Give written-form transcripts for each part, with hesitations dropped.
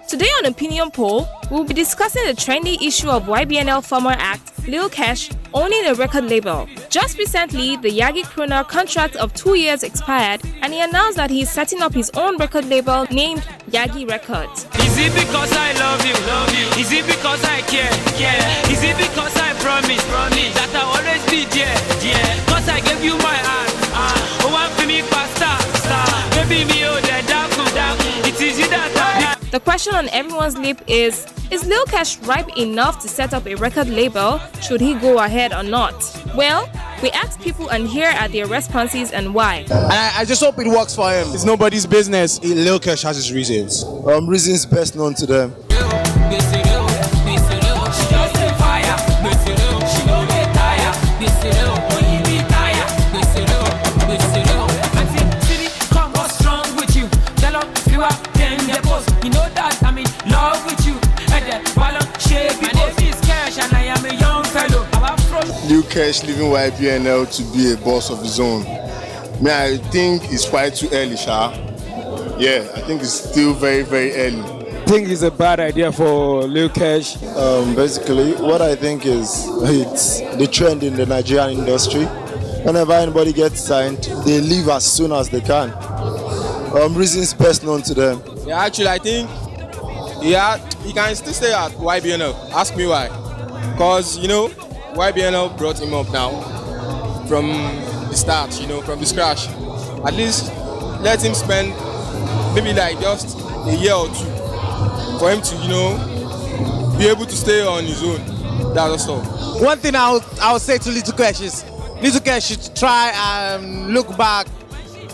Today on Opinion Poll, we'll be discussing the trendy issue of YBNL former act Lil Kesh owning a record label. Just recently, the YAGI crooner contract of 2 years expired, and he announced that he is setting up his own record label named YAGI Records. Is it because I love you? Is it because I care? Is it because I promise that I'll always be there? Because I gave you my heart. Oh, one for me faster. Baby, me oh, the dark. It is you that I... The question on everyone's lip is Lil Kesh ripe enough to set up a record label? Should he go ahead or not? Well, we asked people and here are their responses and why. I just hope it works for him. It's nobody's business. Lil Kesh has his reasons. Reasons best known to them. Lil Kesh leaving YBNL to be a boss of his own. I think it's quite too early, Sha. Yeah, I think it's still very, very early. I think it's a bad idea for Lil Kesh. Basically, what I think is it's the trend in the Nigerian industry. Whenever anybody gets signed, they leave as soon as they can. Reasons best known to them. Yeah, actually, I think he can still stay at YBNL. Ask me why. Because, YBNL brought him up now from the start, from the scratch. At least let him spend maybe like just a year or two for him to, be able to stay on his own. That's all. One thing I would say to Lil Kesh is Lil Kesh should try and look back,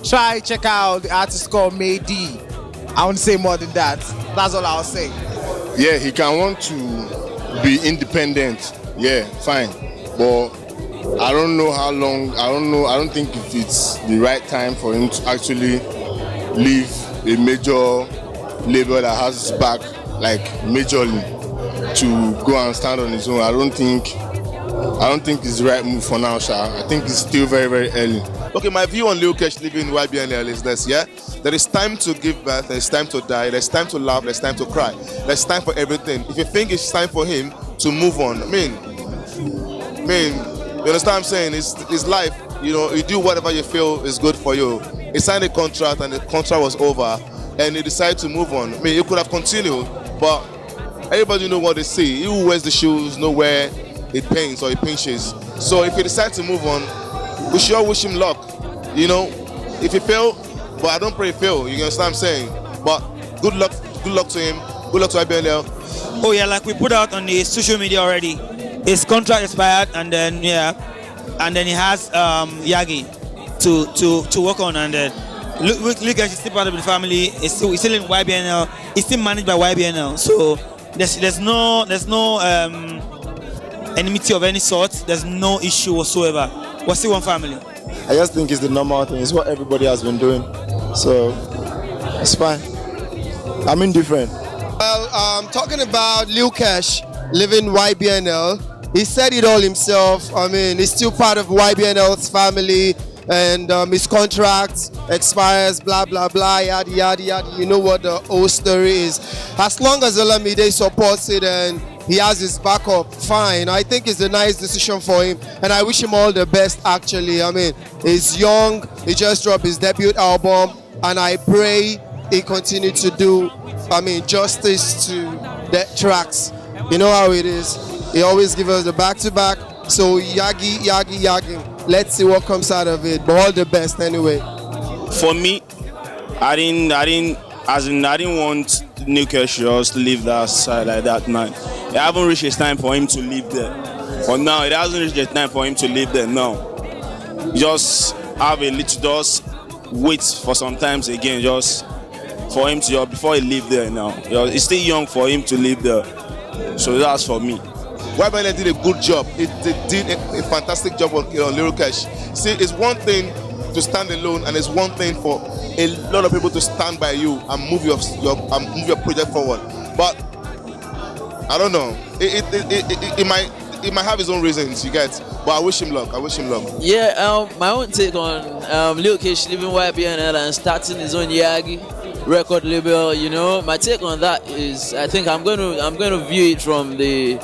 check out the artist called May D. I wouldn't say more than that. That's all I'll say. Yeah, he can want to be independent. Yeah, fine. But I don't know how long, I don't think if it's the right time for him to actually leave a major label that has his back, like majorly, to go and stand on his own. I don't think it's the right move for now, Sha. I think it's still very, very early. Okay, my view on Lil Kesh leaving YBNL is this, yeah? There is time to give birth, there is time to die, there's time to laugh, there's time to cry. There's time for everything. If you think it's time for him to move on, I mean, you understand what I'm saying? It's life, you do whatever you feel is good for you. He signed a contract and the contract was over and he decided to move on. I mean, he could have continued, but everybody know what they see. He who wears the shoes know where it pains or it pinches. So if he decides to move on, we should all wish him luck, If he fail, but I don't pray he fail, you understand what I'm saying? But good luck to him, good luck to YBNL. Oh yeah, like we put out on the social media already, his contract expired and then he has YAGI to work on, and then Lil Kesh is still part of the family, he's still in YBNL, he's still managed by YBNL, so there's no enmity of any sort, there's no issue whatsoever. We're still one family. I just think it's the normal thing. It's what everybody has been doing. So, it's fine. I'm indifferent. Well, talking about Lil Kesh leaving YBNL, he said it all himself. I mean, he's still part of YBNL's family, and his contract expires, blah, blah, blah, yada, yada, yada. You know what the whole story is. As long as Olamide supports it and he has his backup, fine. I think it's a nice decision for him, and I wish him all the best, actually. I mean, he's young, he just dropped his debut album, and I pray he continue to do, justice to the tracks. You know how it is. He always gives us the back-to-back, so YAGI. Let's see what comes out of it, but all the best anyway. For me, I didn't want Lil Kesh just leave that side like that, man. It hasn't reached his time for him to leave there. For now, it hasn't reached the time for him to leave there now. Just have a little, just wait for some times again, just for him to, before he leave there now. It's still young for him to leave there. So that's for me. YBNL did a good job. They did a fantastic job on Lil Kesh. See, it's one thing to stand alone, and it's one thing for a lot of people to stand by you and move your project forward. But I don't know. It might have his own reasons, you get. But I wish him luck. Yeah, my own take on Lil Kesh leaving YBNL and starting his own YAGI. record label. You know, my take on that is I think I'm going to view it from the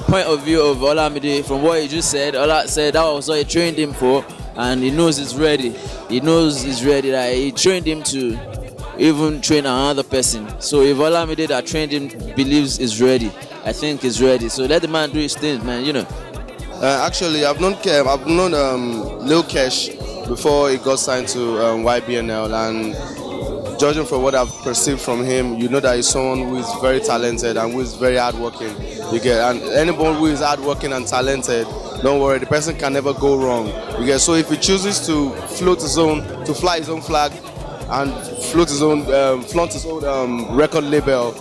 point of view of Olamide. From what he just said, Ola said that was what he trained him for, and he knows he's ready. He knows he's ready. That he trained him to even train another person. So if Olamide that trained him believes he's ready, I think he's ready. So let the man do his thing, man. You know. Actually, I've known Lil Kesh before he got signed to YBNL, and judging from what I've perceived from him, you know that he's someone who is very talented and who is very hardworking. You get, and anyone who is hardworking and talented, don't worry, the person can never go wrong. You get, so if he chooses to fly his own flag and flaunt his own record label,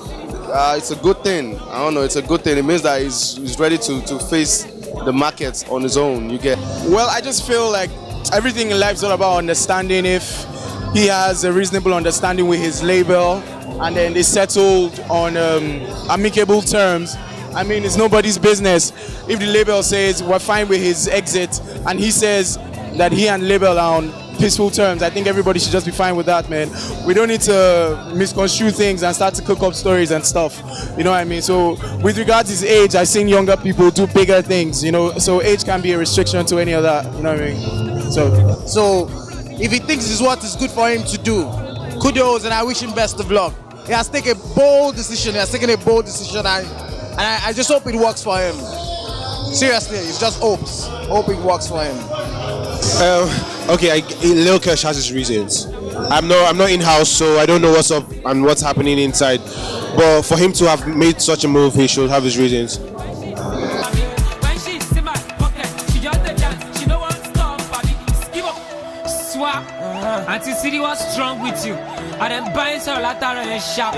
it's a good thing. I don't know, it's a good thing. It means that he's ready to face the market on his own. You get. Well, I just feel like everything in life is all about understanding. If he has a reasonable understanding with his label and then they settled on amicable terms, I mean, it's nobody's business. If the label says we're fine with his exit and he says that he and label are on peaceful terms, I think everybody should just be fine with that, man. We don't need to misconstrue things and start to cook up stories and stuff. You know what I mean? So with regards to his age, I've seen younger people do bigger things, you know, so age can be a restriction to any of that, you know what I mean? So if he thinks this is what is good for him to do, kudos, and I wish him best of luck. He has taken a bold decision. He has taken a bold decision, and I just hope it works for him. Seriously, it's just hopes. Hope it works for him. Okay, Lil Kesh has his reasons. I'm not in-house, so I don't know what's up and what's happening inside. But for him to have made such a move, he should have his reasons. Auntie City was strong with you. And then buying some later and sharp.